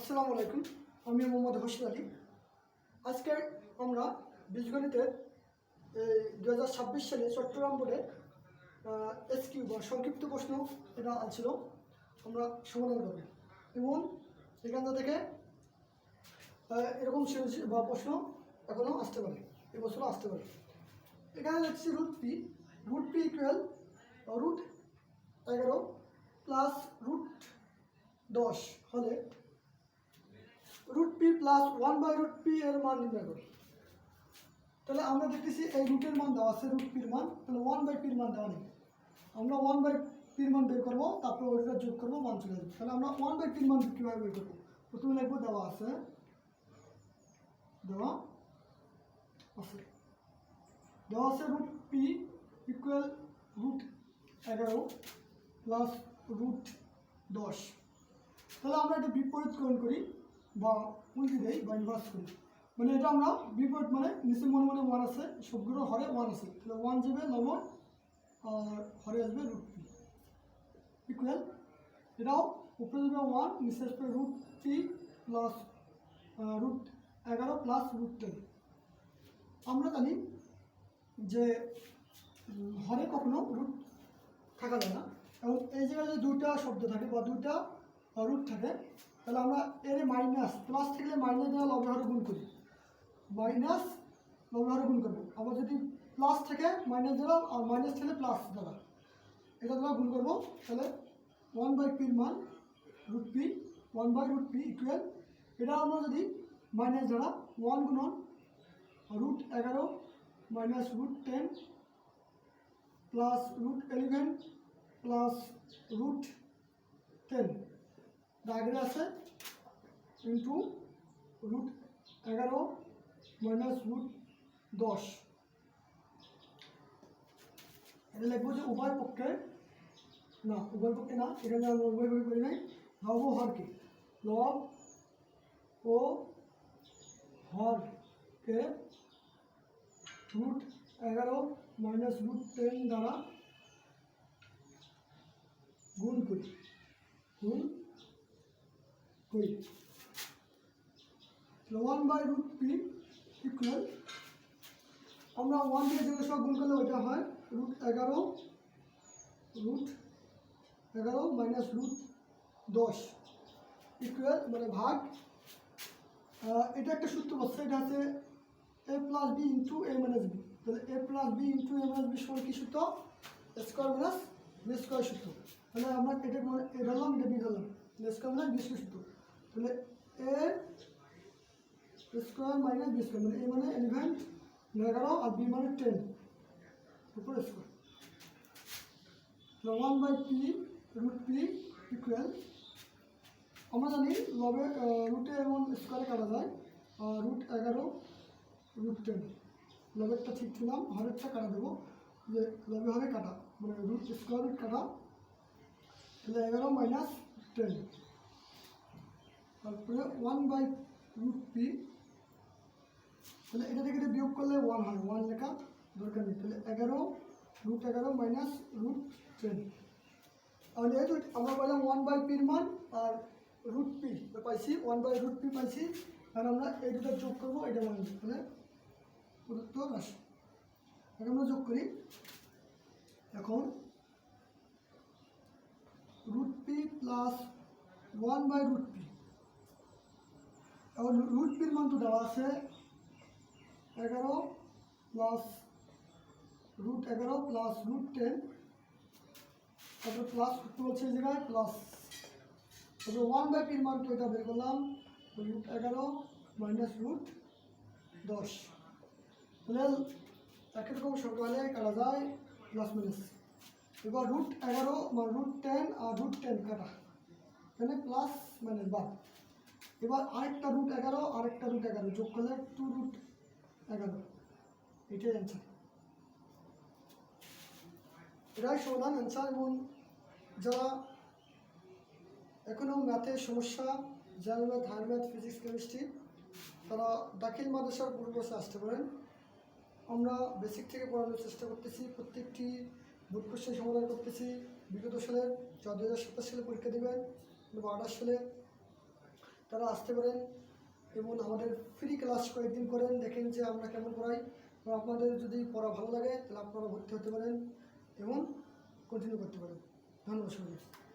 আসসালামু আলাইকুম, আমি মোহাম্মদ হোসেন আলী। আজকে আমরা বীজগণিতের 2026 সালে চট্টগ্রাম বোর্ডে এসকিউ বা সংক্ষিপ্ত প্রশ্ন এটা ছিল, আমরা সমাধান করব এবং এখান থেকে এরকম বা প্রশ্ন এখনও আসতে পারে, এবছরও আসতে পারে। এখানে দেখছি রুট পি ইকুয়াল √11 প্লাস √10 হলে √p প্লাস 1/√p এর মান নির্ণয় করি। তাহলে আমরা দেখতেছি এই রুটের মান দেওয়া আছে, √p এর মান, তাহলে 1/p এর মান দেওয়া নেই। আমরা 1/p এর মান বের করবো, তারপরে ওইটা যোগ করবো, মান চলে যাবে। তাহলে আমরা 1/p এর মান কীভাবে বের করবো? প্রথমে লিখবো দেওয়া আছে √p ইকুয়াল √11 প্লাস √10। তাহলে আমরা এটা বিপরীতকরণ করি বা উল্টে দেই বা ইনভার্স করি। মানে এটা আমরা বিপরীত, মানে নিচে মনে মনে 1 আছে, সবগুলো হরে 1 আছে, তাহলে 1 যাবে লবণ আর হরে আসবে √p ইকুয়াল, এটাও উপরে যাবে 1, নিচে আসবে √p প্লাস √11 প্লাস √10। আমরা জানি যে হরে কখনো রুট থাকা যায় না, এবং এই জায়গায় যদি দুইটা শব্দ থাকে বা দুইটা রুট থাকে, তাহলে আমরা এর মাইনাস প্লাস থাকলে মাইনাস দ্বারা লবে হরে গুণ করি, মাইনাস লবে হরে গুণ করবো। আবার যদি প্লাস থাকে মাইনাস দ্বারা, আর মাইনাস থাকলে প্লাস দ্বারা, এটা দ্বারা গুণ করবো। তাহলে 1/p এর মান √p, 1/√p ইকুয়াল, এটা আমরা যদি মাইনাস দ্বারা 1 গুণন √11 মাইনাস √10 প্লাস √11 প্লাস √10 ডায়াগ্রামে আছে ইন্টু √11 মাইনাস √10। এটা লিখবো যে উভয় পক্ষে না, এখানে আমরা উভয় পক্ষে করি নাই, লব ও হরকে, লব ও হরকে √11 মাইনাস √10 দ্বারা গুণ করি। 1/√p ইকুয়াল, আমরা 1 থেকে 0 সব গুণ করলে ওইটা হয় √11 মাইনাস √10 ইকুয়াল, মানে ভাগ। এটা একটা সূত্র বলছে, এটা হচ্ছে a plus B into a minus B. তাহলে a plus B into a minus B সমান কি সূত্র? স্কোয়ার মাইনাস বি স্কোয়ার সূত্র। তাহলে আমরা এটা এ ধরলাম, এটা বি ধরলাম, স্কোয়ার মাইনাস বি স্কোয়ার সূত্র। তাহলে a square minus B square, মানে a মানে 11 আর বি মানে 10 উপর স্কোয়ার। 1/p √p ইকুয়াল, আমরা জানি লবে রুটে এবং স্কোয়ারে কাটা যায়, আর √11 √10, লবেরটা ঠিক ছিলাম, হরেরটা কাটা দেবো, যে লবে হরে কাটা, মানে স্কোয়ার রুট কাটা, তাহলে 11 মাইনাস 10, তারপরে 1/√p। তাহলে এটা থেকে বিয়োগ করলে 1 হয়, 1 লেখা দরকার নেই। তাহলে 11 মাইনাস √10। তাহলে এই আমরা পাইলাম 1/p এর মান আর √p পাইছি, 1/√p পাইছি, আর আমরা এই দুটো যোগ করবো, এটা মান, তাহলে প্রদত্ত রাশি। এখন আমরা যোগ করি। এখন √p প্লাস 1/√p, এখন √p এর মান তো দেওয়া আছে 11 প্লাস √11 প্লাস √10, তারপরে প্লাস করতে বলছে এই জায়গায় প্লাস, তারপরে 1/p এর মান তো এটা বের করলাম, √11 মাইনাস √10। তাহলে একই রকম সকালে কাটা যায় প্লাস মাইনাস। এবার √11 মানে √10 আর √10 কাটা, এখানে প্লাস মাইনাস বাদ। এবার আরেকটা √11 আরেকটা √11 যোগ করলে 2√11, এটাই অ্যান্সার, এটাই সমাধান অ্যান্সার। এবং যারা এখনও ম্যাথের সমস্যা, general math, higher math, physics, chemistry, তারা দাখিল মাদ্রাসার পূর্ববর্ষে আসতে পারেন। আমরা বেসিক থেকে পড়ানোর চেষ্টা করতেছি, প্রত্যেকটি বোর্ড কোশ্চেন সমাধান করতেছি। বিগত সালের যা 2027 সালে পরীক্ষা দেবেন, 2028 সালে তারা আসতে পারেন এবং আমাদের ফ্রি ক্লাস কয়েকদিন করেন, দেখেন যে আমরা কেমন পড়াই। এবং আপনাদের যদি পড়া ভালো লাগে তাহলে আপনারা ভর্তি হতে পারেন এবং কন্টিনিউ করতে পারেন। ধন্যবাদ সবাইকে।